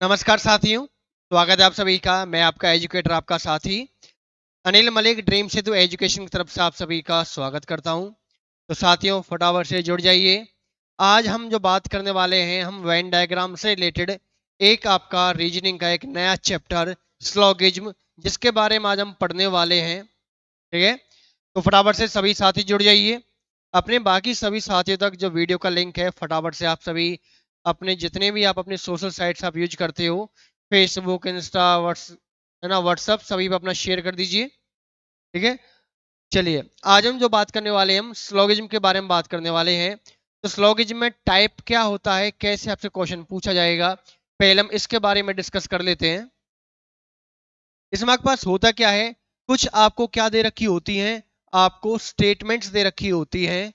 नमस्कार साथियों, स्वागत है आप सभी का। मैं आपका एजुकेटर, आपका साथी अनिल मलिक, ड्रीम सेतु एजुकेशन की तरफ से आप सभी का स्वागत करता हूं। तो साथियों, फटाफट से जुड़ जाइए। आज हम जो बात करने वाले हैं, हम वेन डायग्राम से रिलेटेड एक आपका रीजनिंग का एक नया चैप्टर स्लॉगिज्म, जिसके बारे में आज हम पढ़ने वाले हैं। ठीक है, तो फटाफट से सभी साथी जुड़ जाइए। अपने बाकी सभी साथियों तक जो वीडियो का लिंक है, फटाफट से आप सभी अपने जितने भी आप अपने सोशल साइट्स आप यूज करते हो, फेसबुक, इंस्टा, है ना, व्हाट्सअप, सभी पे अपना शेयर कर दीजिए। ठीक है, चलिए आज हम जो बात करने वाले हैं, हम स्लोगिज्म के बारे में बात करने वाले हैं। तो स्लोगिज्म में टाइप क्या होता है, कैसे आपसे क्वेश्चन पूछा जाएगा, पहले हम इसके बारे में डिस्कस कर लेते हैं। इसमें आपके पास होता क्या है, कुछ आपको क्या दे रखी होती हैं, आपको स्टेटमेंट्स दे रखी होती हैं।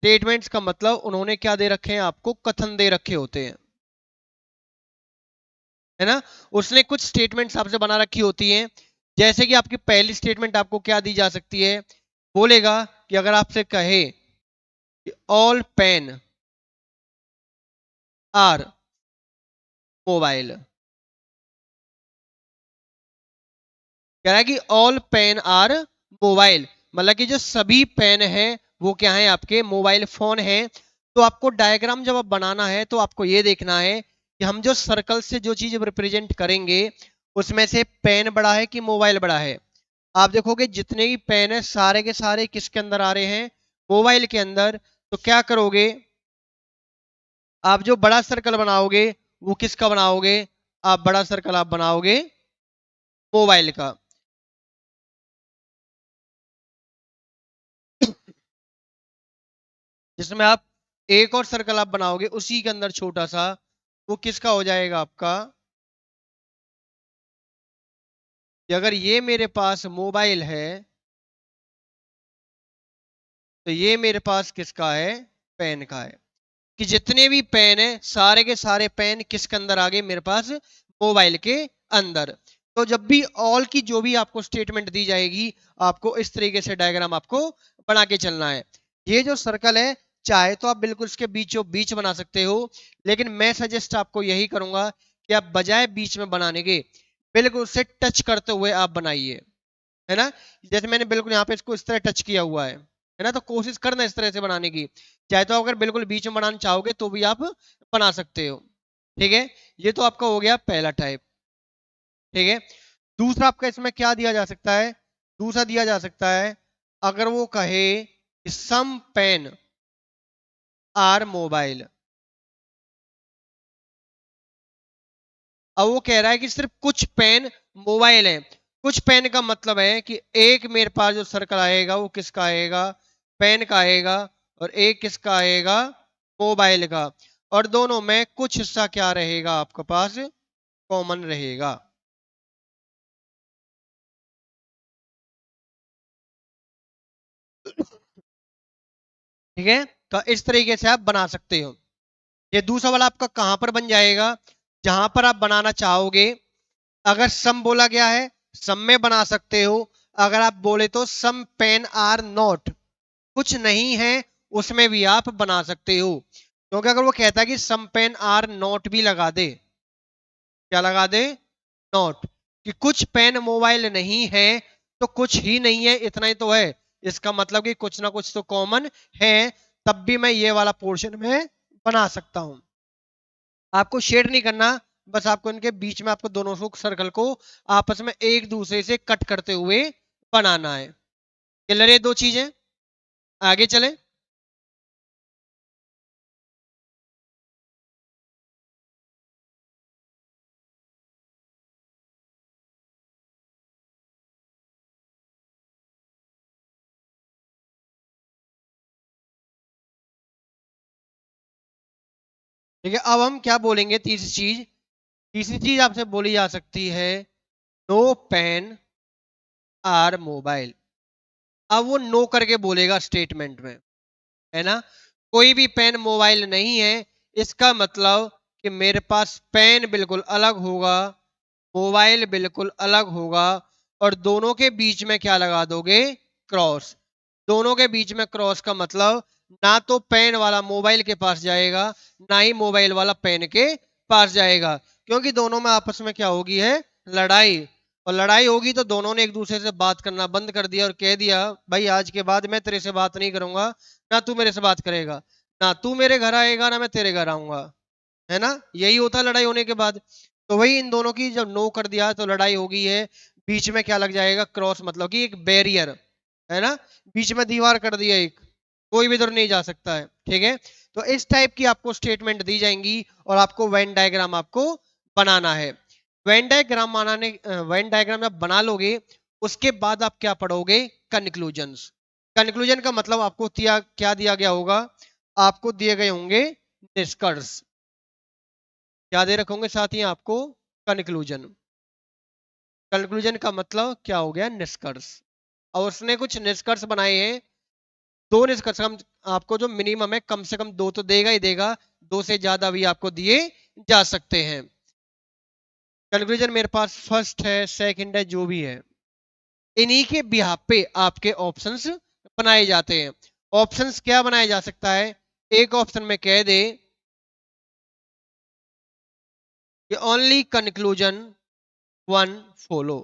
स्टेटमेंट्स का मतलब उन्होंने क्या दे रखे हैं, आपको कथन दे रखे होते हैं, है ना। उसने कुछ स्टेटमेंट्स आपसे बना रखी होती हैं। जैसे कि आपकी पहली स्टेटमेंट आपको क्या दी जा सकती है, बोलेगा कि अगर आपसे कहे कि ऑल पेन आर मोबाइल, कह रहा है कि ऑल पेन आर मोबाइल, मतलब कि जो सभी पेन है वो क्या है, आपके मोबाइल फोन है। तो आपको डायग्राम जब आप बनाना है तो आपको ये देखना है कि हम जो सर्कल से जो चीज रिप्रेजेंट करेंगे, उसमें से पेन बड़ा है कि मोबाइल बड़ा है। आप देखोगे जितने भी पेन है सारे के सारे किसके अंदर आ रहे हैं, मोबाइल के अंदर। तो क्या करोगे, आप जो बड़ा सर्कल बनाओगे वो किसका बनाओगे, आप बड़ा सर्कल आप बनाओगे मोबाइल का। जिसमें आप एक और सर्कल आप बनाओगे उसी के अंदर छोटा सा, वो किसका हो जाएगा, आपका। कि अगर ये मेरे पास मोबाइल है तो ये मेरे पास किसका है, पेन का है। कि जितने भी पेन है सारे के सारे पेन किसके अंदर आ गए, मेरे पास मोबाइल के अंदर। तो जब भी ऑल की जो भी आपको स्टेटमेंट दी जाएगी, आपको इस तरीके से डायग्राम आपको बना के चलना है। ये जो सर्कल है, चाहे तो आप बिल्कुल इसके बीचों बीच बना सकते हो, लेकिन मैं सजेस्ट आपको यही करूंगा कि आप बजाय बीच में बनाने के बिल्कुल उससे टच करते हुए आप बनाइए, है ना। जैसे मैंने बिल्कुल यहाँ पे इसको इस तरह टच किया हुआ है ना। तो कोशिश करना इस तरह से बनाने की। चाहे तो अगर बिल्कुल बीच में बनाना चाहोगे तो भी आप बना सकते हो। ठीक है, ये तो आपका हो गया पहला टाइप। ठीक है, दूसरा आपका इसमें क्या दिया जा सकता है, दूसरा दिया जा सकता है अगर वो कहे सम पेन आर मोबाइल। अब वो कह रहा है कि सिर्फ कुछ पेन मोबाइल है। कुछ पेन का मतलब है कि एक मेरे पास जो सर्कल आएगा वो किसका आएगा, पेन का आएगा, और एक किसका आएगा, मोबाइल का। और दोनों में कुछ हिस्सा क्या रहेगा आपके पास, कॉमन रहेगा। ठीक है, तो इस तरीके से आप बना सकते हो। ये दूसरा वाला आपका कहां पर बन जाएगा, जहां पर आप बनाना चाहोगे। अगर सम बोला गया है, सम में बना सकते हो। अगर आप बोले तो सम पेन आर नॉट, कुछ नहीं है, उसमें भी आप बना सकते हो। क्योंकि अगर वो कहता है कि सम पेन आर नॉट भी लगा दे, क्या लगा दे, नॉट, कि कुछ पेन मोबाइल नहीं है, तो कुछ ही नहीं है इतना ही तो है। इसका मतलब कि कुछ ना कुछ तो कॉमन है, तब भी मैं ये वाला पोर्शन में बना सकता हूं। आपको शेड नहीं करना, बस आपको इनके बीच में आपको दोनों सर्कल को आपस में एक दूसरे से कट करते हुए बनाना है। क्लियर है दो चीजें, आगे चले। ठीक है, अब हम क्या बोलेंगे, तीसरी चीज, तीसरी चीज आपसे बोली जा सकती है, नो पेन आर मोबाइल। अब वो नो करके बोलेगा स्टेटमेंट में, है ना। कोई भी पेन मोबाइल नहीं है, इसका मतलब कि मेरे पास पेन बिल्कुल अलग होगा, मोबाइल बिल्कुल अलग होगा। और दोनों के बीच में क्या लगा दोगे, क्रॉस। दोनों के बीच में क्रॉस का मतलब ना तो पेन वाला मोबाइल के पास जाएगा, ना ही मोबाइल वाला पेन के पास जाएगा, क्योंकि दोनों में आपस में क्या होगी है, लड़ाई। और लड़ाई होगी तो दोनों ने एक दूसरे से बात करना बंद कर दिया और कह दिया भाई आज के बाद मैं तेरे से बात नहीं करूंगा, ना तू मेरे से बात करेगा, ना तू मेरे घर आएगा ना मैं तेरे घर आऊंगा, है ना। यही होता है लड़ाई होने के बाद। तो वही इन दोनों की जब नो कर दिया तो लड़ाई हो गई है, बीच में क्या लग जाएगा, क्रॉस, मतलब कि एक बैरियर, है ना, बीच में दीवार कर दिया एक, कोई भी इधर नहीं जा सकता है, ठीक है। तो इस टाइप की आपको स्टेटमेंट दी जाएंगी और आपको वेन डायग्राम आपको बनाना है। वेन डायग्राम जब बना लोगे उसके बाद आप क्या पढ़ोगे, कंक्लूजन्स। कंक्लूजन का मतलब आपको क्या दिया गया होगा, आपको दिए गए होंगे निष्कर्ष। क्या दे रखे होंगे साथ ही आपको, कंक्लूजन। कंक्लूजन का मतलब क्या हो गया, निष्कर्ष। और उसने कुछ निष्कर्ष बनाए हैं, दो निष्कर्ष हम आपको जो मिनिमम है, कम से कम दो तो देगा ही देगा, दो से ज्यादा भी आपको दिए जा सकते हैं। कंक्लूजन मेरे पास फर्स्ट है, सेकंड है, जो भी है, इन्हीं के बिहाफ पे आपके ऑप्शंस बनाए जाते हैं। ऑप्शंस क्या बनाया जा सकता है, एक ऑप्शन में कह दे कि ओनली कंक्लूजन वन फॉलो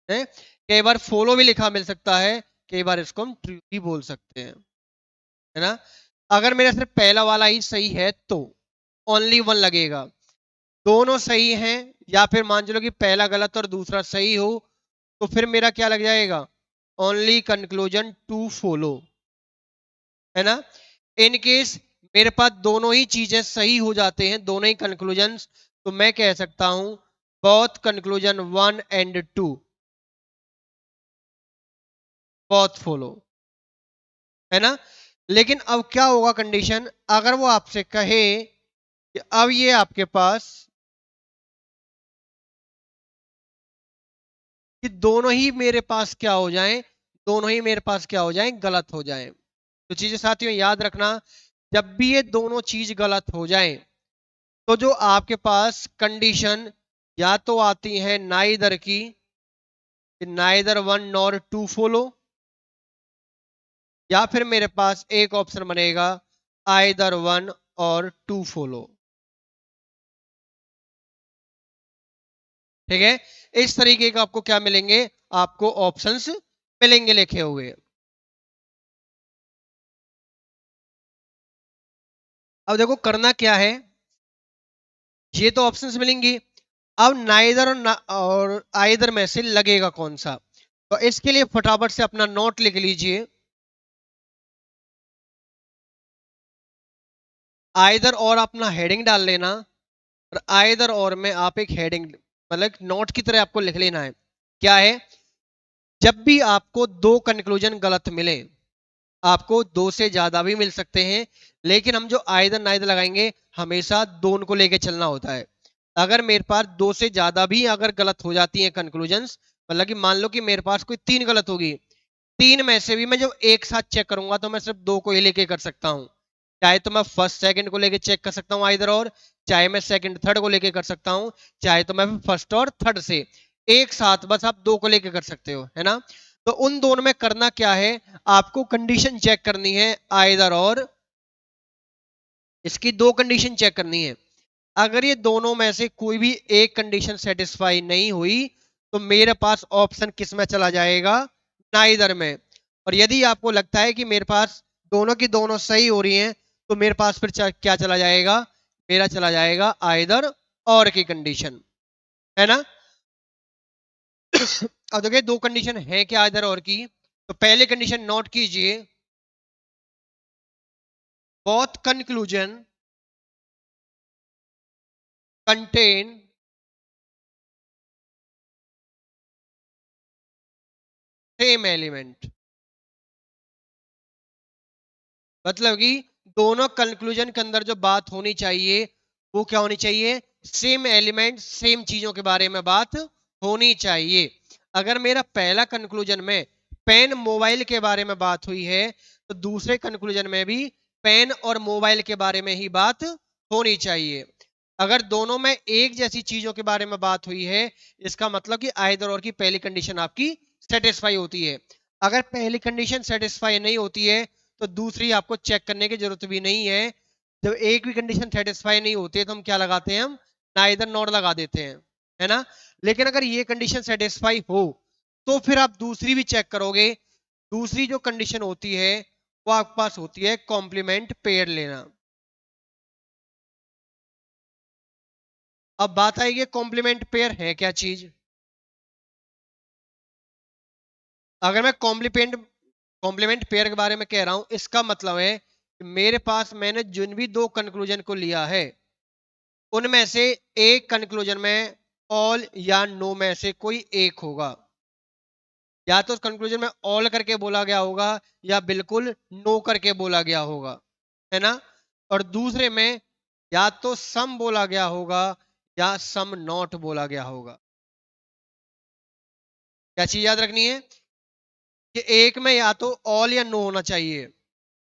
है। कई बार फॉलो भी लिखा मिल सकता है, कई बार इसको हम ट्रू भी बोल सकते हैं, है ना। अगर मेरा सिर्फ पहला वाला ही सही है तो ओनली वन लगेगा, दोनों सही हैं या फिर मान चलो कि पहला गलत और दूसरा सही हो तो फिर मेरा क्या लग जाएगा, ओनली कंक्लूजन टू फॉलो, है ना। इन केस मेरे पास दोनों ही चीजें सही हो जाते हैं, दोनों ही कंक्लूजन, तो मैं कह सकता हूं both conclusion one and two both follow, है ना। लेकिन अब क्या होगा कंडीशन, अगर वो आपसे कहे कि अब ये आपके पास कि दोनों ही मेरे पास क्या हो जाएं, दोनों ही मेरे पास क्या हो जाएं, गलत हो जाएं। तो चीजें साथियों याद रखना, जब भी ये दोनों चीज गलत हो जाएं तो जो आपके पास कंडीशन या तो आती है नाइदर की, neither one nor two follow, या फिर मेरे पास एक ऑप्शन बनेगा either one or two follow, ठीक है। इस तरीके का आपको क्या मिलेंगे, आपको ऑप्शंस मिलेंगे लिखे हुए। अब देखो करना क्या है, ये तो ऑप्शंस मिलेंगी, अब नाइदर और आइदर में से लगेगा कौन सा। तो इसके लिए फटाफट से अपना नोट लिख लीजिए, आइदर और अपना हेडिंग डाल लेना, और आइदर और में आप एक हेडिंग मतलब नोट की तरह आपको लिख लेना है। क्या है, जब भी आपको दो कंक्लूजन गलत मिले, आपको दो से ज्यादा भी मिल सकते हैं, लेकिन हम जो आइदर नाइदर लगाएंगे हमेशा दोनों को लेके चलना होता है। अगर मेरे पास दो से ज्यादा भी अगर गलत हो जाती है कंक्लूजन्स, मतलब कि मान लो कि मेरे पास कोई तीन गलत होगी, तीन में से भी मैं जब एक साथ चेक करूंगा तो मैं सिर्फ दो को ही लेके कर सकता हूं। चाहे तो मैं फर्स्ट सेकंड को लेके चेक कर सकता हूं आइदर और, चाहे मैं सेकंड थर्ड को लेके कर सकता हूं, चाहे तो मैं फर्स्ट और थर्ड से एक साथ बस आप दो को लेके कर सकते हो, है ना। तो उन दोनों में करना क्या है, आपको कंडीशन चेक करनी है आइदर और, इसकी दो कंडीशन चेक करनी है। अगर ये दोनों में से कोई भी एक कंडीशन सेटिस्फाई नहीं हुई तो मेरे पास ऑप्शन किस में चला जाएगा, नाइदर में। और यदि आपको लगता है कि मेरे पास दोनों की दोनों सही हो रही हैं तो मेरे पास फिर क्या चला जाएगा, मेरा चला जाएगा आइदर और की कंडीशन, है ना। अब देखिए दो कंडीशन है क्या आइदर और की, तो पहले कंडीशन नोट कीजिए, both conclusion contain same element, मतलब कि दोनों कंक्लूजन के अंदर जो बात होनी चाहिए वो क्या होनी चाहिए, सेम एलिमेंट, सेम चीजों के बारे में बात होनी चाहिए। अगर मेरा पहला कंक्लूजन में पेन मोबाइल के बारे में बात हुई है तो दूसरे कंक्लूजन में भी पेन और मोबाइल के बारे में ही बात होनी चाहिए। अगर दोनों में एक जैसी चीजों के बारे में बात हुई है इसका मतलब कि आइदर और की पहली कंडीशन आपकी सेटिस्फाई होती है। अगर पहली कंडीशन सेटिस्फाई नहीं होती है तो दूसरी आपको चेक करने की जरूरत भी नहीं है, जब एक भी कंडीशन सेटिस्फाई नहीं होती है तो हम क्या लगाते हैं, हम नाइदर नॉर लगा देते हैं, है ना। लेकिन अगर ये कंडीशन सेटिस्फाई हो तो फिर आप दूसरी भी चेक करोगे। दूसरी जो कंडीशन होती है वो आपके पास होती है कॉम्प्लीमेंट पेयर लेना। अब बात आएगी कॉम्प्लीमेंट पेयर है क्या चीज। अगर मैं कॉम्प्लीमेंट पेयर के बारे में कह रहा हूं, इसका मतलब है कि मेरे पास मैंने जिन भी दो कंक्लूजन को लिया है उनमें से एक कंक्लूजन में ऑल या नो में से कोई एक होगा। या तो कंक्लूजन में ऑल करके बोला गया होगा या बिल्कुल नो करके बोला गया होगा, है ना। और दूसरे में या तो सम बोला गया होगा या सम नॉट बोला गया होगा। क्या चीज याद रखनी है कि एक में या तो ऑल या नो होना चाहिए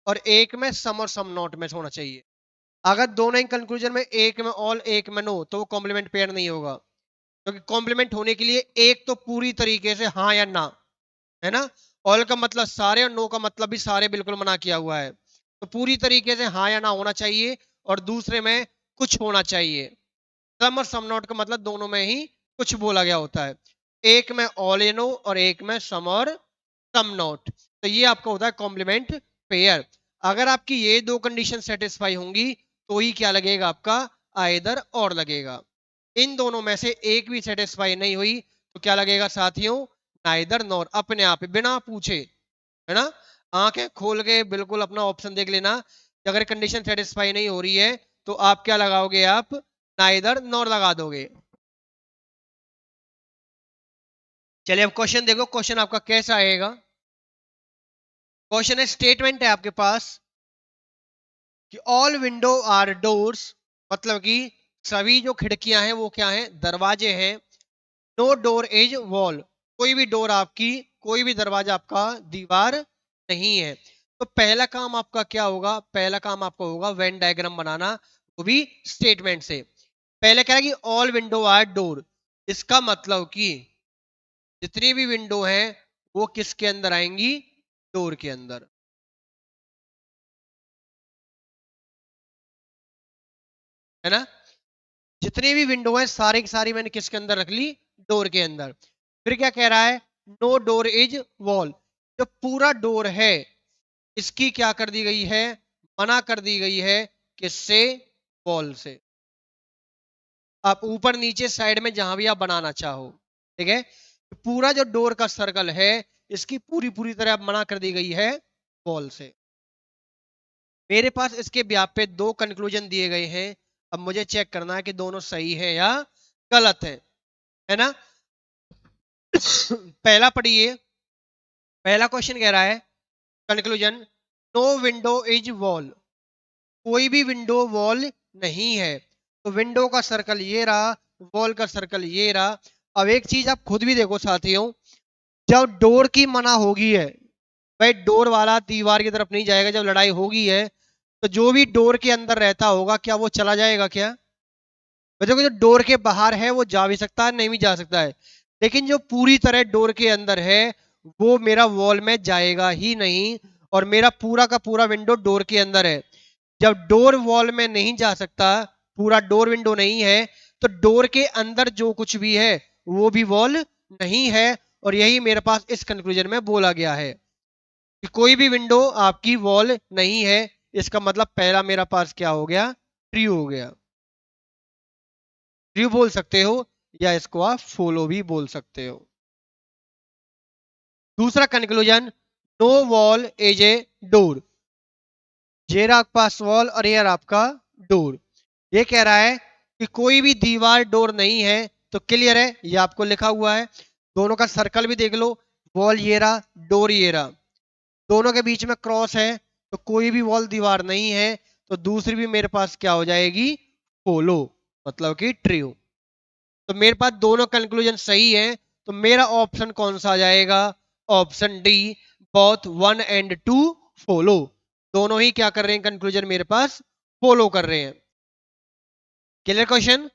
और एक में सम और सम नॉट में होना चाहिए। अगर दोनों ही कंक्लूजन में एक में ऑल एक में नो तो वो कॉम्प्लीमेंट पेयर नहीं होगा, क्योंकि कॉम्प्लीमेंट होने के लिए एक तो पूरी तरीके से हाँ या ना, है ना। ऑल का मतलब सारे और नो का मतलब भी सारे बिल्कुल मना किया हुआ है, तो पूरी तरीके से हाँ या ना होना चाहिए और दूसरे में कुछ होना चाहिए। सम और सम नॉट का मतलब दोनों में ही कुछ बोला गया होता है, एक में ऑल या नो और एक में सम और सम नॉट। तो ये आपका होता है कॉम्प्लीमेंट पेयर। अगर आपकी ये दो कंडीशन सेटिस्फाई होंगी तो ही क्या लगेगा आपका आइदर और लगेगा। इन दोनों में से एक भी सेटिस्फाई नहीं हुई तो क्या लगेगा साथियों, नाइदर नॉर, अपने आप बिना पूछे, है ना। आंखें खोल के बिल्कुल अपना ऑप्शन देख लेना कि अगर कंडीशन सेटिस्फाई नहीं हो रही है तो आप क्या लगाओगे, आप नाइदर नॉर लगा दोगे। चलिए अब क्वेश्चन देखो, क्वेश्चन आपका कैसा आएगा। क्वेश्चन है, स्टेटमेंट है आपके पास कि ऑल विंडो आर डोर्स, मतलब कि सभी जो खिड़कियां हैं वो क्या हैं, दरवाजे हैं। नो डोर इज वॉल, कोई भी डोर आपकी, कोई भी दरवाजा आपका दीवार नहीं है। तो पहला काम आपका क्या होगा, पहला काम आपका होगा वेन डायग्राम बनाना, वो भी स्टेटमेंट से। पहले कह रहा है कि ऑल विंडो आर डोर, इसका मतलब कि जितनी भी विंडो हैं वो किसके अंदर आएंगी, डोर के अंदर, है ना। जितनी भी विंडो है सारी की सारी मैंने किसके अंदर रख ली, डोर के अंदर। फिर क्या कह रहा है, नो डोर इज वॉल, जो पूरा डोर है इसकी क्या कर दी गई है, मना कर दी गई है, किससे, वॉल से। आप ऊपर नीचे साइड में जहां भी आप बनाना चाहो, ठीक है। पूरा जो डोर का सर्कल है इसकी पूरी पूरी तरह आप मना कर दी गई है वॉल से। मेरे पास इसके ब्याप पे दो कंक्लूजन दिए गए हैं, अब मुझे चेक करना है कि दोनों सही है या गलत है ना। पहला पढ़िए, पहला क्वेश्चन कह रहा है conclusion, no window is wall, कोई भी विंडो वॉल नहीं है। तो विंडो का सर्कल ये रहा, वॉल का सर्कल ये रहा। अब एक चीज आप खुद भी देखो साथियों, जब डोर की मना होगी है, भाई डोर वाला दीवार की तरफ नहीं जाएगा, जब लड़ाई होगी है तो जो भी डोर के अंदर रहता होगा क्या वो चला जाएगा क्या, देखो जो डोर के बाहर है वो जा भी सकता है नहीं भी जा सकता है, लेकिन जो पूरी तरह डोर के अंदर है वो मेरा वॉल में जाएगा ही नहीं, और मेरा पूरा का पूरा विंडो डोर के अंदर है। जब डोर वॉल में नहीं जा सकता, पूरा डोर विंडो नहीं है, तो डोर के अंदर जो कुछ भी है वो भी वॉल नहीं है। और यही मेरे पास इस कंक्लूजन में बोला गया है कि कोई भी विंडो आपकी वॉल नहीं है। इसका मतलब पहला मेरा पास क्या हो गया, ट्रू हो गया। ट्रू बोल सकते हो या इसको आप फॉलो भी बोल सकते हो। दूसरा conclusion, no wall is a door, ये रहा आपके पास वॉल और ये रहा आपका डोर। ये कह रहा है कि कोई भी दीवार डोर नहीं है, तो क्लियर है, ये आपको लिखा हुआ है। दोनों का सर्कल भी देख लो, वॉल ये रहा, डोर ये रहा, दोनों के बीच में क्रॉस है, तो कोई भी वॉल दीवार नहीं है, तो दूसरी भी मेरे पास क्या हो जाएगी, फॉलो, मतलब कि ट्रू। तो मेरे पास दोनों कंक्लूजन सही है, तो मेरा ऑप्शन कौन सा आ जाएगा, option D, both one and two follow, दोनों ही क्या कर रहे हैं, कंक्लूजन मेरे पास फॉलो कर रहे हैं। क्लियर क्वेश्चन,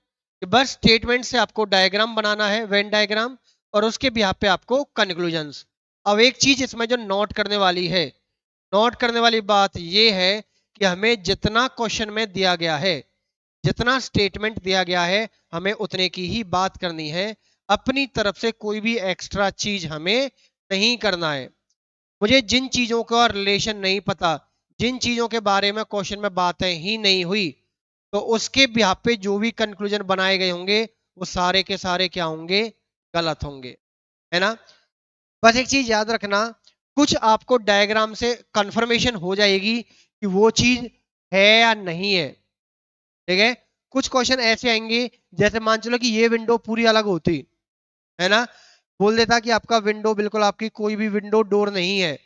कि बस स्टेटमेंट से आपको डायग्राम बनाना है, वेन डायग्राम, और उसके बिहाफ पे आपको कंक्लूजन्स। अब एक चीज इसमें जो नोट करने वाली है, नोट करने वाली बात यह है कि हमें जितना क्वेश्चन में दिया गया है, जितना स्टेटमेंट दिया गया है, हमें उतने की ही बात करनी है। अपनी तरफ से कोई भी एक्स्ट्रा चीज हमें नहीं करना है। मुझे जिन चीजों का रिलेशन नहीं पता, जिन चीजों के बारे में क्वेश्चन में बातें ही नहीं हुई, तो उसके बिहाफ पे जो भी कंक्लूजन बनाए गए होंगे वो सारे के सारे क्या होंगे, गलत होंगे, है ना। बस एक चीज याद रखना, कुछ आपको डायग्राम से कंफर्मेशन हो जाएगी कि वो चीज है या नहीं है, ठीक है। कुछ क्वेश्चन ऐसे आएंगे, जैसे मान चलो कि ये विंडो पूरी अलग होती, है ना, बोल देता कि आपका विंडो बिल्कुल, आपकी कोई भी विंडो डोर नहीं है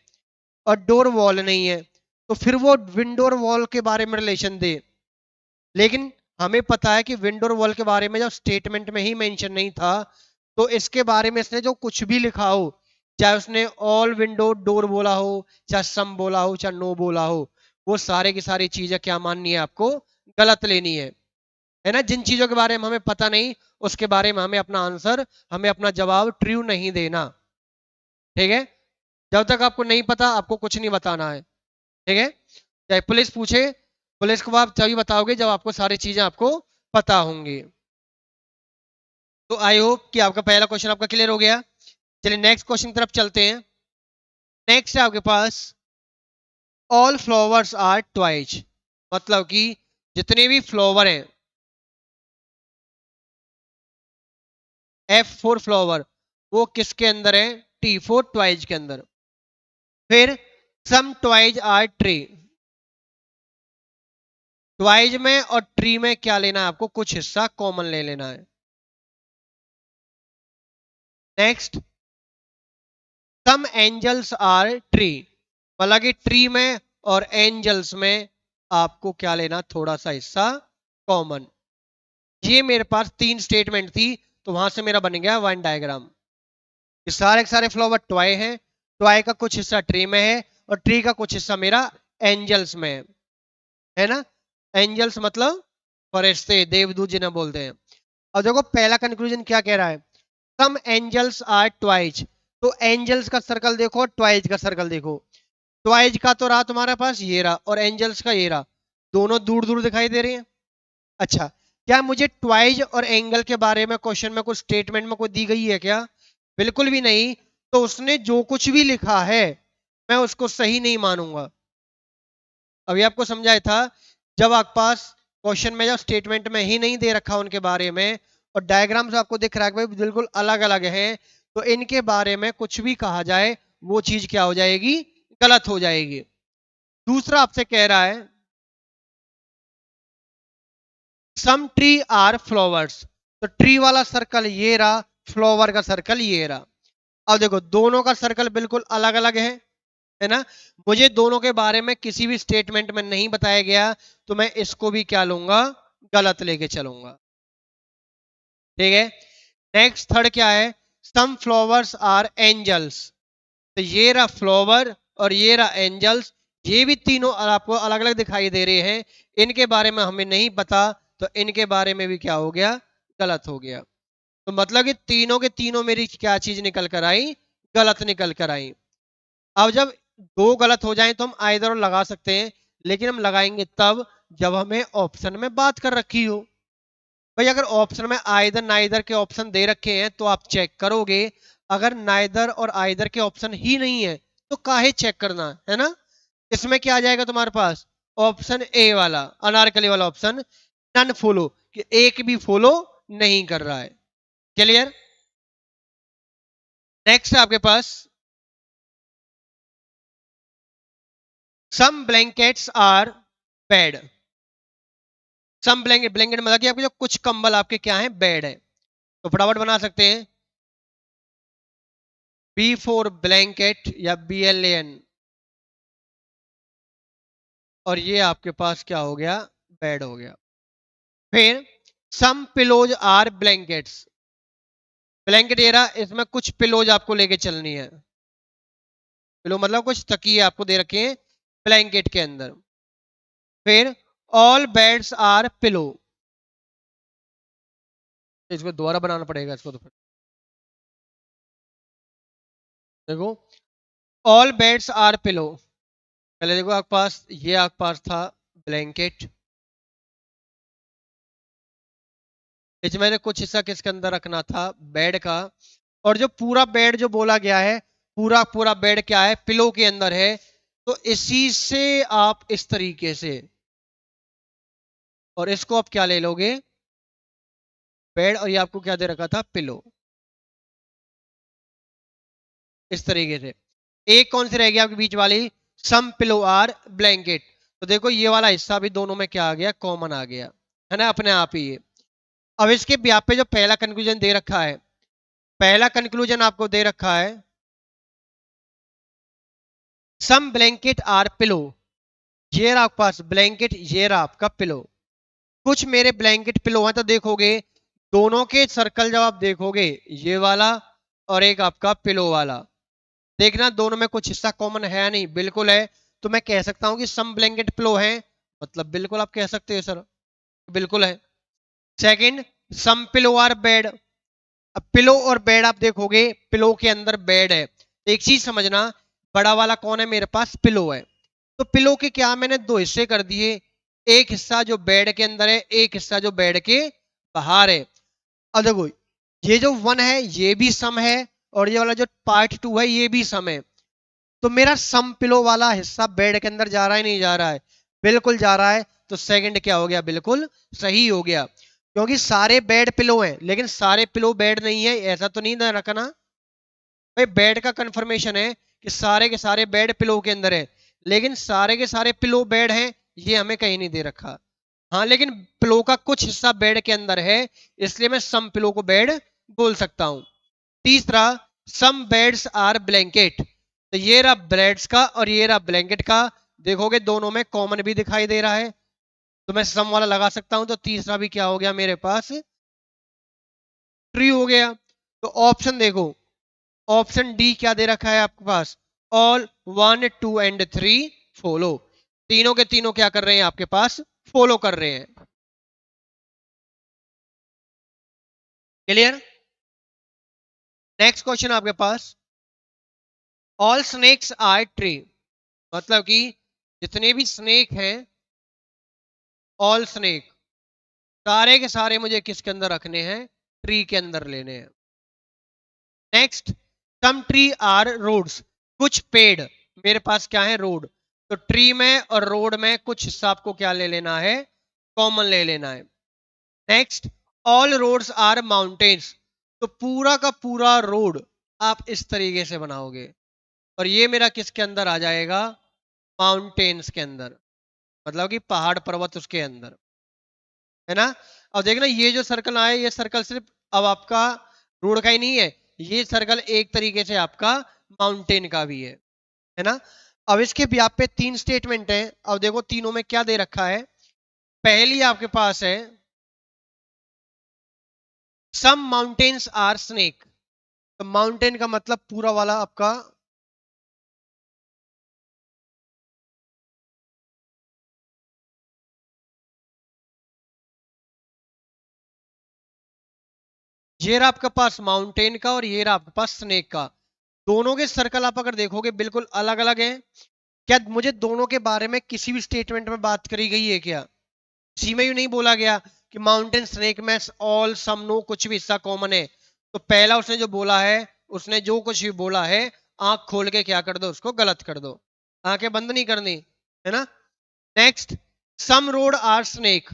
और डोर वॉल नहीं है, तो फिर वो विंडो और वॉल के बारे में रिलेशन दे। लेकिन हमें पता है कि विंडो और वॉल के बारे में जब स्टेटमेंट में ही मेंशन नहीं था, तो इसके बारे में इसने जो कुछ भी लिखा हो, चाहे उसने ऑल विंडो डोर बोला हो, चाहे सम बोला हो, चाहे नो बोला हो, वो सारे की सारी चीजें क्या माननी है आपको, गलत लेनी है ना। जिन चीजों के बारे में हमें पता नहीं, उसके बारे में हमें अपना आंसर, हमें अपना जवाब ट्रू नहीं देना, ठीक है। जब तक आपको नहीं पता, आपको कुछ नहीं बताना है, ठीक है। चाहे पुलिस पूछे, पुलिस को आप तभी बताओगे जब आपको सारी चीजें आपको पता होंगी। तो आई होप कि आपका पहला क्वेश्चन आपका क्लियर हो गया। चलिए नेक्स्ट क्वेश्चन की तरफ चलते हैं। नेक्स्ट है आपके पास, ऑल फ्लावर्स आर ट्वाइज, मतलब कि जितने भी फ्लावर हैं, F4 फ्लावर, वो किसके अंदर है, T4 ट्वाइज के अंदर। फिर सम ट्वाइज आर ट्री, ट्वाइज में और ट्री में क्या लेना है आपको, कुछ हिस्सा कॉमन ले लेना है। Next, some angels are tree, मतलब कि ट्री में और एंजल्स में आपको क्या लेना, थोड़ा सा हिस्सा कॉमन। ये मेरे पास 3 स्टेटमेंट थी, तो वहां से मेरा बन गया वन डायग्राम। ये सारे के सारे फ्लावर ट्वाई हैं, ट्वाई का कुछ हिस्सा ट्री में है और ट्री का कुछ हिस्सा मेरा एंजल्स में है ना। एंजल्स मतलब फरिश्ते, देवदूत जिन्हें बोलते हैं। और देखो पहला कंक्लूजन क्या कह रहा है, सम एंजल्स आर ट्वाइज, तो एंजल्स का सर्कल देखो, ट्वाइज का सर्कल देखो। ट्वाइज का तो रहा तुम्हारे पास ये रहा, और एंजल्स का ये रहा, दोनों दूर दूर दिखाई दे रही हैं। अच्छा, क्या मुझे ट्वाइज और एंगल के बारे में क्वेश्चन में कुछ स्टेटमेंट में कोई दी गई है क्या, बिल्कुल भी नहीं। तो उसने जो कुछ भी लिखा है, मैं उसको सही नहीं मानूंगा। अभी आपको समझाया था, जब आपके पास क्वेश्चन में जब स्टेटमेंट में ही नहीं दे रखा उनके बारे में, और डायग्राम से आपको दिख रहा है कि भाई बिल्कुल अलग अलग है, तो इनके बारे में कुछ भी कहा जाए, वो चीज क्या हो जाएगी, गलत हो जाएगी। दूसरा आपसे कह रहा है, सम ट्री आर फ्लावर्स, तो ट्री वाला सर्कल ये रहा, फ्लावर का सर्कल ये रहा। अब देखो दोनों का सर्कल बिल्कुल अलग अलग है ना। मुझे दोनों के बारे में किसी भी स्टेटमेंट में नहीं बताया गया, तो मैं इसको भी क्या लूंगा, गलत लेके चलूंगा, ठीक है। नेक्स्ट थर्ड क्या है, सम फ्लावर्स आर एंजल्स, तो ये रहा फ्लावर और ये रहा एंजल्स, ये भी तीनों आपको अलग अलग दिखाई दे रहे हैं, इनके बारे में हमें नहीं पता, तो इनके बारे में भी क्या हो गया, गलत हो गया। तो मतलब कि तीनों के तीनों मेरी क्या चीज निकल कर आई, गलत निकल कर आई। अब जब दो गलत हो जाए तो हम आइदर लगा सकते हैं, लेकिन हम लगाएंगे तब जब हमें ऑप्शन में बात कर रखी हो। भाई अगर ऑप्शन में आइदर नाइदर के ऑप्शन दे रखे हैं तो आप चेक करोगे, अगर नाइदर और आइदर के ऑप्शन ही नहीं है तो काहे चेक करना, है ना। इसमें क्या आ जाएगा तुम्हारे पास, ऑप्शन ए वाला, अनारकली वाला ऑप्शन, नन फॉलो, कि एक भी फॉलो नहीं कर रहा है। क्लियर। नेक्स्ट है आपके पास, some blankets are bed, some blanket, blanket मतलब कि आपके जो कुछ कंबल आपके क्या है, बेड है। तो फटाफट बना सकते हैं, बी फोर ब्लैंकेट या BLAN, और ये आपके पास क्या हो गया, बेड हो गया। फिर सम पिलोज आर ब्लैंकेट्स, ब्लैंकेट ये रहा, इसमें कुछ पिलोज आपको लेके चलनी है। पिलो मतलब कुछ तकिए आपको दे रखे हैं ब्लैंकेट के अंदर। फिर ऑल बेड्स आर पिलो, इसको दोबारा बनाना पड़ेगा इसको, तो फिर देखो, ऑल बेड्स आर पिलो, पहले देखो आपके पास ये आपके पास था ब्लैंकेट। इसमें मैंने कुछ हिस्सा किसके अंदर रखना था, बेड का। और जो पूरा बेड जो बोला गया है, पूरा पूरा बेड क्या है, पिलो के अंदर है। तो इसी से आप इस तरीके से, और इसको आप क्या ले लोगे, बेड, और ये आपको क्या दे रखा था, पिलो, इस तरीके से। एक कौन सी रहेगी आपके बीच वाली, सम पिलो आर ब्लैंकेट। तो देखो ये वाला हिस्सा भी दोनों में क्या आ गया, कॉमन आ गया, है ना, अपने आप ही ये। अब इसके यहाँ पे जो पहला कंक्लूजन दे रखा है, पहला कंक्लूजन आपको दे रखा है, सम ब्लैंकेट आर पिलो। ये रहा आपके पास ब्लैंकेट, ये रहा आपका पिलो। कुछ मेरे ब्लैंकेट पिलो हैं, तो देखोगे दोनों के सर्कल जब आप देखोगे, ये वाला और एक आपका पिलो वाला, देखना दोनों में कुछ हिस्सा कॉमन है नहीं, बिल्कुल है। तो मैं कह सकता हूं कि सम ब्लैंकेट पिलो है, मतलब बिल्कुल आप कह सकते हो सर, बिल्कुल है। Second, some pillow are bed. अब पिलो और बेड आप देखोगे, पिलो के अंदर बेड है। एक चीज समझना, बड़ा वाला कौन है मेरे पास, पिलो है। तो पिलो के क्या मैंने दो हिस्से कर दिए, एक हिस्सा जो बेड के अंदर है, एक हिस्सा जो बेड के बाहर है। अब देखो ये जो वन है ये भी सम है, और ये वाला जो पार्ट टू है ये भी सम है। तो मेरा सम पिलो वाला हिस्सा बेड के अंदर जा रहा है, नहीं जा रहा है, बिल्कुल जा रहा है। तो सेकंड क्या हो गया, बिल्कुल सही हो गया, क्योंकि सारे बेड पिलो हैं, लेकिन सारे पिलो बेड नहीं है, ऐसा तो नहीं ना रखना भाई। बेड का कंफर्मेशन है कि सारे के सारे बेड पिलो के अंदर है, लेकिन सारे के सारे पिलो बेड हैं, ये हमें कहीं नहीं दे रखा। हाँ, लेकिन पिलो का कुछ हिस्सा बेड के अंदर है, इसलिए मैं सम पिलो को बेड बोल सकता हूं। तीसरा, सम बेड्स आर ब्लैंकेट। तो ये रहा बेड्स का और ये रहा ब्लैंकेट का, देखोगे दोनों में कॉमन भी दिखाई दे रहा है, तो मैं सम वाला लगा सकता हूं। तो तीसरा भी क्या हो गया मेरे पास, ट्री हो गया। तो ऑप्शन देखो, ऑप्शन डी क्या दे रखा है आपके पास, ऑल 1 2 एंड 3 फॉलो। तीनों के तीनों क्या कर रहे हैं आपके पास, फॉलो कर रहे हैं। क्लियर। नेक्स्ट क्वेश्चन आपके पास, ऑल स्नेक्स आर ट्री। मतलब कि जितने भी स्नेक हैं, ऑल स्नेक, सारे के सारे मुझे किसके अंदर रखने हैं, ट्री के अंदर लेने हैं। Next, some tree are roads. कुछ पेड़ मेरे पास क्या है, रोड। तो ट्री में और रोड में कुछ हिस्सा आपको क्या ले लेना है, कॉमन ले लेना है। Next, all roads are mountains. तो पूरा का पूरा रोड आप इस तरीके से बनाओगे, और ये मेरा किसके अंदर आ जाएगा, माउंटेन्स के अंदर, मतलब कि पहाड़ पर्वत उसके अंदर, है ना। अब देखना ये जो सर्कल आया, ये सर्कल सिर्फ अब आपका रोड का ही नहीं है, ये सर्कल एक तरीके से आपका माउंटेन का भी है ना। अब इसके भी आप पे तीन स्टेटमेंट है। अब देखो तीनों में क्या दे रखा है, पहली आपके पास है, सम माउंटेन्स आर स्नेक। तो माउंटेन का मतलब पूरा वाला आपका, ये रहा आपके पास माउंटेन का और ये रहा आपके पास स्नेक का। दोनों के सर्कल आप अगर देखोगे बिल्कुल अलग अलग है। क्या मुझे दोनों के बारे में किसी भी स्टेटमेंट में बात करी गई है क्या, सी में नहीं बोला गया कि माउंटेन स्नेक में ऑल सम नो कुछ भी हिस्सा कॉमन है। तो पहला उसने जो बोला है, उसने जो कुछ भी बोला है, आंख खोल के क्या कर दो, उसको गलत कर दो, आंखें बंद नहीं करनी, है ना। Next, some road are snake.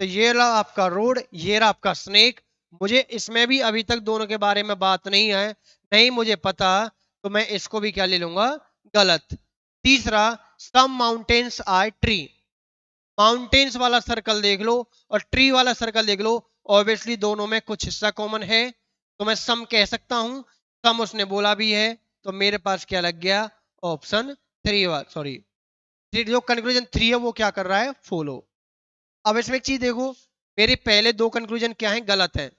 तो ये रहा आपका रोड, ये रहा आपका स्नेक। मुझे इसमें भी अभी तक दोनों के बारे में बात नहीं है, नहीं मुझे पता, तो मैं इसको भी क्या ले लूंगा, गलत। तीसरा, सम माउंटेन्स आर ट्री। माउंटेन्स वाला सर्कल देख लो और ट्री वाला सर्कल देख लो, ऑब्वियसली दोनों में कुछ हिस्सा कॉमन है, तो मैं सम कह सकता हूं। सम उसने बोला भी है, तो मेरे पास क्या लग गया, ऑप्शन थ्री, सॉरी, जो कंक्लूजन थ्री है वो क्या कर रहा है, फॉलो। अब इसमें एक चीज देखो, मेरे पहले दो कंक्लूजन क्या है, गलत है।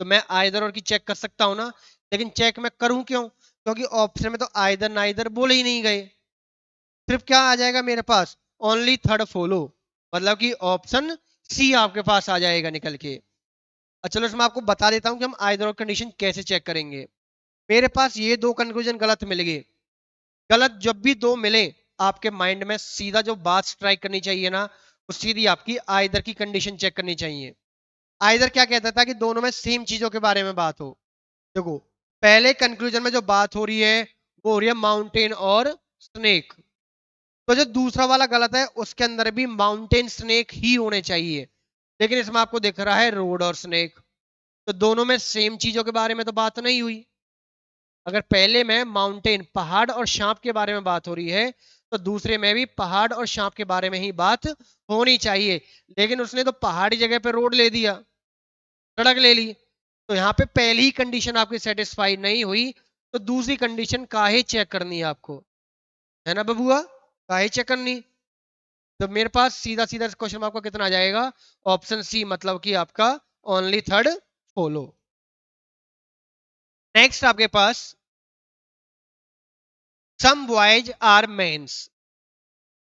तो मैं आइदर और की चेक कर सकता हूं ना, लेकिन चेक मैं करूं क्यों, क्योंकि ऑप्शन में तो आइदर नाइदर बोले ही नहीं गए। सिर्फ क्या आ जाएगा मेरे पास, ओनली थर्ड फॉलो, मतलब कि ऑप्शन सी आपके पास आ जाएगा निकल के। अच्छा चलो इसमें आपको बता देता हूं कि हम आइदर और कंडीशन कैसे चेक करेंगे। मेरे पास ये दो कंक्लूजन गलत मिल गए, गलत जब भी दो मिले आपके माइंड में सीधा जो बात स्ट्राइक करनी चाहिए ना, वो सीधी आपकी आइदर की कंडीशन चेक करनी चाहिए। आइदर क्या कहता था कि दोनों में सेम चीजों के बारे में बात हो। देखो, पहले कंक्लूजन में जो बात हो रही है वो हो रही है माउंटेन और स्नेक। तो जो दूसरा वाला गलत है, उसके अंदर भी माउंटेन स्नेक ही होने चाहिए, लेकिन इसमें आपको दिख रहा है रोड और स्नेक। तो दोनों में सेम चीजों के बारे में तो बात नहीं हुई। अगर पहले में माउंटेन पहाड़ और सांप के बारे में बात हो रही है, तो दूसरे में भी पहाड़ और सांप के बारे में ही बात होनी चाहिए। लेकिन उसने तो पहाड़ी जगह पे रोड ले दिया, सड़क ले ली। तो यहाँ पे पहली कंडीशन आपकी सेटिस्फाई नहीं हुई, तो दूसरी कंडीशन काहे चेक करनी है आपको, है ना बबुआ? काहे चेक करनी? तो मेरे पास सीधा सीधा क्वेश्चन आपका कितना आ जाएगा? ऑप्शन सी, मतलब कि आपका ओनली थर्ड फॉलो। नेक्स्ट आपके पास सम बॉयज आर मेंस।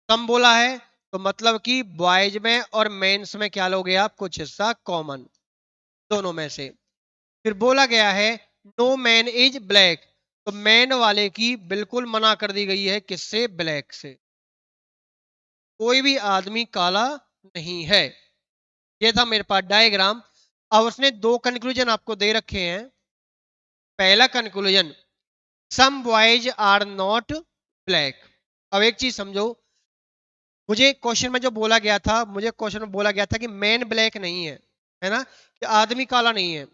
सम बोला है तो मतलब कि बॉयज में और मेंस में क्या लोगे आप? कुछ हिस्सा कॉमन, दोनों में से। फिर बोला गया है नो मैन इज ब्लैक, तो मैन वाले की बिल्कुल मना कर दी गई है, किससे? ब्लैक से। कोई भी आदमी काला नहीं है। ये था मेरे पास डायग्राम। अब उसने दो कंक्लूजन आपको दे रखे हैं। पहला conclusion, some boys are not black. अब एक चीज समझो, मुझे क्वेश्चन में जो बोला गया था, मुझे क्वेश्चन में बोला गया था कि मैन ब्लैक नहीं है ना, कि आदमी काला नहीं है।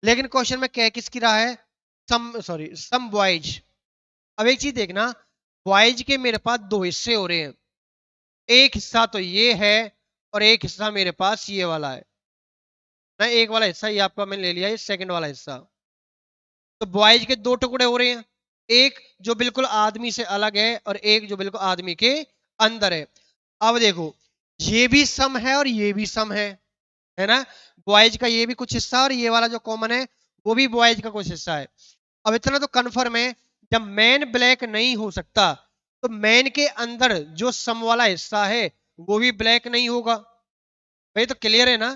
लेकिन क्वेश्चन में कह किसकी रहा है? Some boys. अब एक चीज देखना, बॉयज के मेरे पास दो हिस्से हो रहे हैं। एक हिस्सा तो ये है और एक हिस्सा मेरे पास ये वाला है ना। एक वाला हिस्सा ये आपका मैंने ले लिया, ये सेकंड वाला हिस्सा। तो बॉयज के दो टुकड़े हो रहे हैं, एक जो बिल्कुल आदमी से अलग है और एक जो बिल्कुल आदमी के अंदर है। अब देखो, ये भी सम है और ये भी सम है ना। बॉयज का ये भी कुछ हिस्सा और ये वाला जो कॉमन है वो भी बॉयज का कुछ हिस्सा है। अब इतना तो कन्फर्म है, जब मैन ब्लैक नहीं हो सकता, तो मैन के अंदर जो सम वाला हिस्सा है वो भी ब्लैक नहीं होगा। भाई तो क्लियर है ना,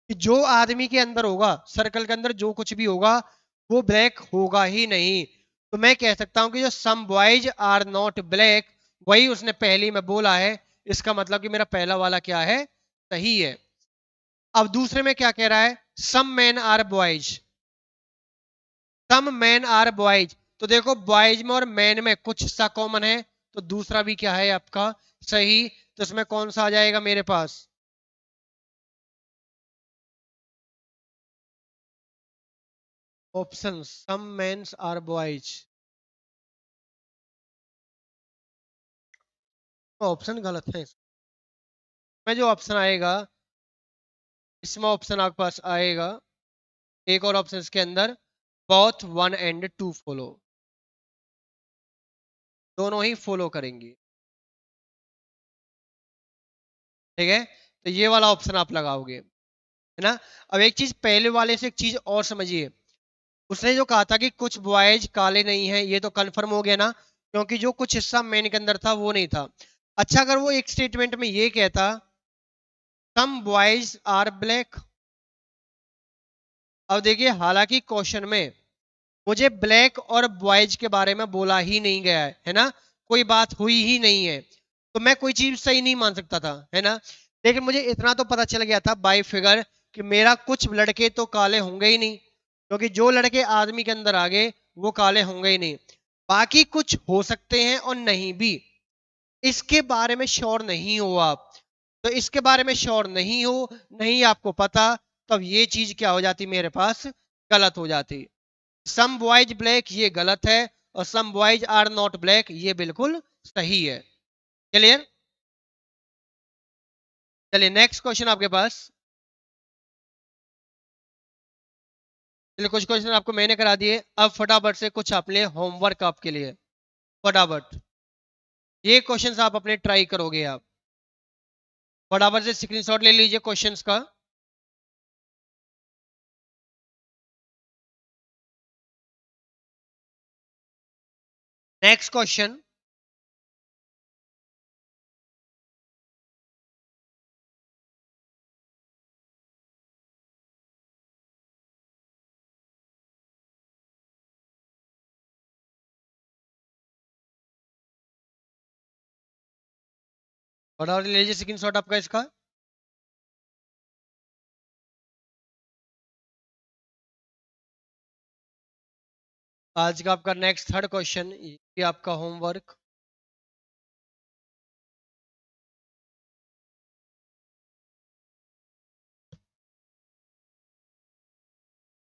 कि जो आदमी के अंदर होगा, सर्कल के अंदर जो कुछ भी होगा, वो ब्लैक होगा ही नहीं। तो मैं कह सकता हूं कि जो some boys are not black, वही उसने पहली में बोला है। इसका मतलब कि मेरा पहला वाला क्या है? सही है। अब दूसरे में क्या कह रहा है? Some man are boys. Some man are boys, तो देखो बॉयज में और मैन में कुछ हिस्सा कॉमन है, तो दूसरा भी क्या है आपका? सही। तो इसमें कौन सा आ जाएगा मेरे पास? Option some mens are boys. Option गलत है। इसमें जो ऑप्शन आएगा, इसमें ऑप्शन आपके पास आएगा, एक और ऑप्शन इसके अंदर, both one and two follow. दोनों ही फॉलो करेंगे, ठीक है। तो ये वाला ऑप्शन आप लगाओगे, है ना। अब एक चीज पहले वाले से एक चीज और समझिए। उसने जो कहा था कि कुछ बॉयज काले नहीं है, ये तो कंफर्म हो गया ना, क्योंकि जो कुछ हिस्सा मेन के अंदर था वो नहीं था। अच्छा, अगर वो एक स्टेटमेंट में ये कहता सम बॉयज आर ब्लैक। अब देखिए, हालांकि क्वेश्चन में मुझे ब्लैक और बॉयज के बारे में बोला ही नहीं गया है ना, कोई बात हुई ही नहीं है, तो मैं कोई चीज सही नहीं मान सकता था, है ना। लेकिन मुझे इतना तो पता चल गया था बाय फिगर कि मेरा कुछ लड़के तो काले होंगे ही नहीं, क्योंकि जो लड़के आदमी के अंदर आ गए वो काले होंगे ही नहीं। बाकी कुछ हो सकते हैं और नहीं भी, इसके बारे में श्योर नहीं हो आप। तो इसके बारे में श्योर नहीं हो, नहीं आपको पता, तब ये चीज क्या हो जाती मेरे पास? गलत हो जाती। सम बॉयज ब्लैक ये गलत है, और some boys are not black ये बिल्कुल सही है। क्लियर? चलिए नेक्स्ट क्वेश्चन आपके पास। चलिए कुछ क्वेश्चन आपको मैंने करा दिए, अब फटाफट से कुछ आप ले होमवर्क आपके लिए, फटाफट। ये क्वेश्चंस आप अपने ट्राई करोगे आप, फटाफट से स्क्रीनशॉट ले लीजिए क्वेश्चंस का। नेक्स्ट क्वेश्चन, फटाफट ले लीजिए स्क्रीनशॉट आपका इसका। आज का आपका नेक्स्ट थर्ड क्वेश्चन, ये आपका होमवर्क।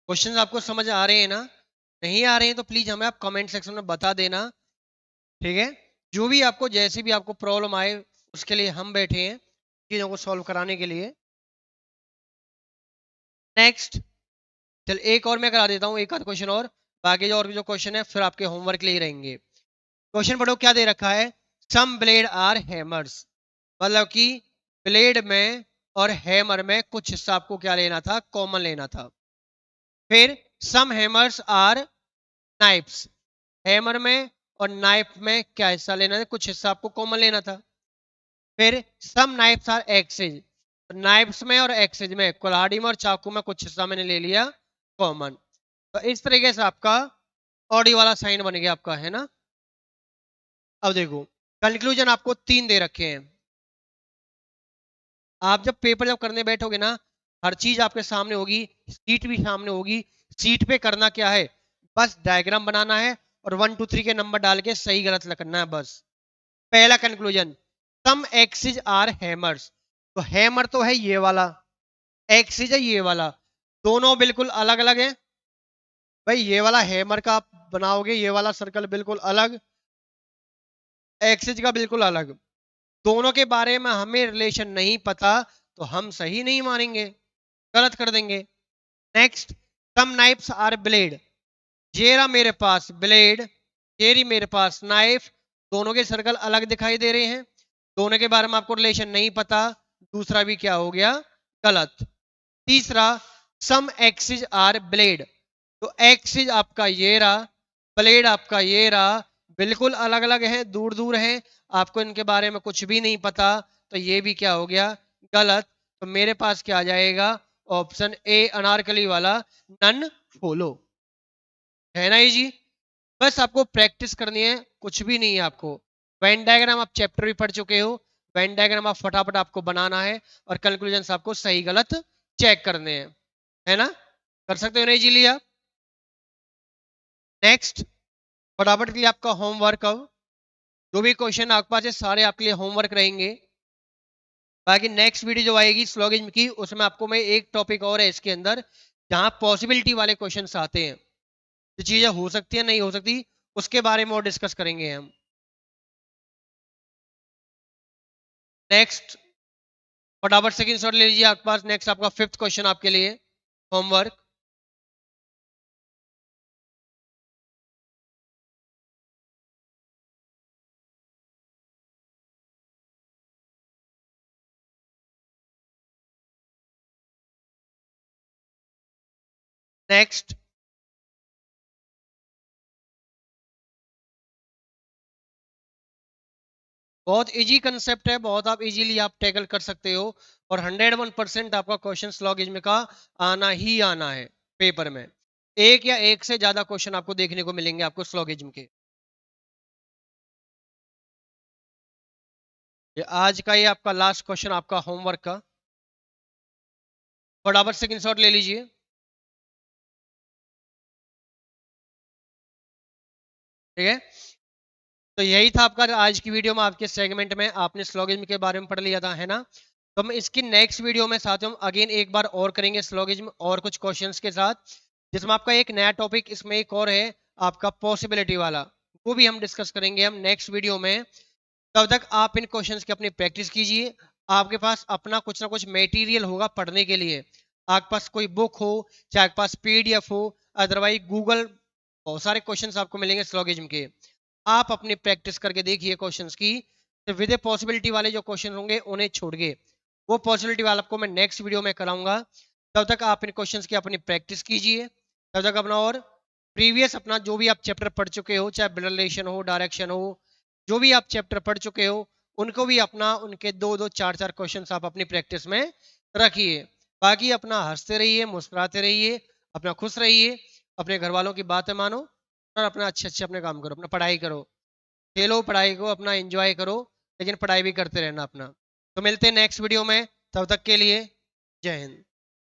क्वेश्चंस आपको समझ आ रहे हैं ना? नहीं आ रहे हैं तो प्लीज हमें आप कमेंट सेक्शन में बता देना, ठीक है? जो भी आपको जैसी भी आपको प्रॉब्लम आए उसके लिए हम बैठे हैं चीजों को सॉल्व कराने के लिए। नेक्स्ट, चल एक और मैं करा देता हूँ, एक आध क्वेश्चन और, बाकी जो और भी जो क्वेश्चन है फिर आपके होमवर्क लिए रहेंगे। क्वेश्चन पढ़ो क्या दे रखा है। सम ब्लेड आर हैमर्स, मतलब कि ब्लेड में और हैमर में कुछ हिस्सा आपको क्या लेना था, कॉमन लेना था। फिर सम हैमर्स आर नाइफ्स, हैमर में और नाइफ में क्या हिस्सा लेना था, कुछ हिस्सा आपको कॉमन लेना था। फिर सम नाइफ्स आर एक्सेज, नाइफ्स में और एक्सेज में, कुल्हाड़ी में और चाकू में कुछ हिस्सा मैंने ले लिया कॉमन। तो इस तरीके से आपका ऑडी वाला साइन बन गया आपका, है ना? अब देखो कंक्लूजन आपको 3 दे रखे हैं। आप जब पेपर जब करने बैठोगे ना, हर चीज आपके सामने होगी, सीट भी सामने होगी। सीट पे करना क्या है, बस डायग्राम बनाना है और 1 2 3 के नंबर डाल के सही गलत लिखना है बस। पहला conclusion, some axes are hammers, तो हैमर तो है ये वाला, एक्सिस है ये वाला, दोनों बिल्कुल अलग अलग है। भाई ये वाला हैमर का आप बनाओगे, ये वाला सर्कल बिल्कुल अलग, एक्सिस का बिल्कुल अलग। दोनों के बारे में हमें रिलेशन नहीं पता तो हम सही नहीं मानेंगे, गलत कर देंगे। Next, some knifes are blade, जेरा मेरे पास ब्लेड, जेरी मेरे पास नाइफ, दोनों के सर्कल अलग दिखाई दे रहे हैं, दोनों के बारे में आपको रिलेशन नहीं पता, दूसरा भी क्या हो गया, गलत। तीसरा, सम एक्सिस आर ब्लेड, तो एक्सिस आपका ये रहा, ब्लेड आपका ये रहा, बिल्कुल अलग अलग है, दूर दूर है, आपको इनके बारे में कुछ भी नहीं पता, तो ये भी क्या हो गया, गलत। तो मेरे पास क्या आ जाएगा, ऑप्शन ए अनारकली वाला, नन फॉलो, है ना ये जी? बस आपको प्रैक्टिस करनी है, कुछ भी नहीं है आपको। वेन डायग्राम आप चैप्टर भी पढ़ चुके हो, वेन डायग्राम आप फटाफट आपको बनाना है और कंक्लूजन आपको सही गलत चेक करने हैं, है ना? कर सकते हो नहीं जी लिया? नेक्स्ट, फटाफट के लिए आपका होमवर्क, अब जो भी क्वेश्चन आपके पास है सारे आपके लिए होमवर्क रहेंगे। बाकी नेक्स्ट वीडियो जो आएगी स्लॉगिज्म की, उसमें आपको मैं एक टॉपिक और है इसके अंदर जहां पॉसिबिलिटी वाले क्वेश्चंस आते हैं, जो चीजें हो सकती है नहीं हो सकती, उसके बारे में और डिस्कस करेंगे हम। नेक्स्ट, फटाफट सेकंड शॉट ले लीजिए आपके पास। नेक्स्ट आपका फिफ्थ क्वेश्चन आपके लिए होमवर्क। नेक्स्ट, बहुत इजी कंसेप्ट है, बहुत आप इजीली आप टैकल कर सकते हो और 101% आपका क्वेश्चन लॉगिज्म का आना ही आना है पेपर में। एक या एक से ज्यादा क्वेश्चन आपको देखने को मिलेंगे आपको स्लॉगिज्म के। ये आज का ये आपका लास्ट क्वेश्चन आपका होमवर्क का, फटाफट से स्क्रीनशॉट ले लीजिए। ठीक है, तो यही था आपका आज की वीडियो में, आपके सेगमेंट में आपने स्लॉगिज्म के बारे में पढ़ लिया था, है ना? तो हम इसकी नेक्स्ट वीडियो में साथियों अगेन एक बार और करेंगे स्लॉगिज्म और कुछ क्वेश्चंस के साथ, जिसमें आपका एक नया टॉपिक इसमें एक और है आपका पॉसिबिलिटी वाला, वो भी हम डिस्कस करेंगे हम नेक्स्ट वीडियो में। तब तक आप इन क्वेश्चंस की अपनी प्रैक्टिस कीजिए। आपके पास अपना कुछ ना कुछ मटेरियल होगा पढ़ने के लिए, आपके पास कोई बुक हो, चाहे आपके पास पीडीएफ हो, अदरवाइज गूगल, बहुत सारे क्वेश्चंस आपको मिलेंगे स्लॉगिज्म के। आप अपनी प्रैक्टिस करके देखिए क्वेश्चंस की, तो विद ए पॉसिबिलिटी वाले जो क्वेश्चन होंगे उन्हें छोड़ के, वो पॉसिबिलिटी वाला आपको मैं नेक्स्ट वीडियो में कराऊंगा। तब तक आप इन क्वेश्चंस की अपनी प्रैक्टिस कीजिए। तब तक अपना और प्रीवियस अपना जो भी आप चैप्टर पढ़ चुके हो, चाहे ब्लड रिलेशन हो, डायरेक्शन हो, जो भी आप चैप्टर पढ़ चुके हो, उनको भी अपना उनके दो दो चार चार क्वेश्चन आप अपनी प्रैक्टिस में रखिए। बाकी अपना हंसते रहिए, मुस्कुराते रहिए, अपना खुश रहिए, अपने घर वालों की बातें मानो और अपना अच्छे अच्छे अपने काम करो, अपना पढ़ाई करो, खेलो, पढ़ाई को अपना एंजॉय करो, लेकिन पढ़ाई भी करते रहना अपना। तो मिलते हैं नेक्स्ट वीडियो में, तब तक के लिए जय हिंद।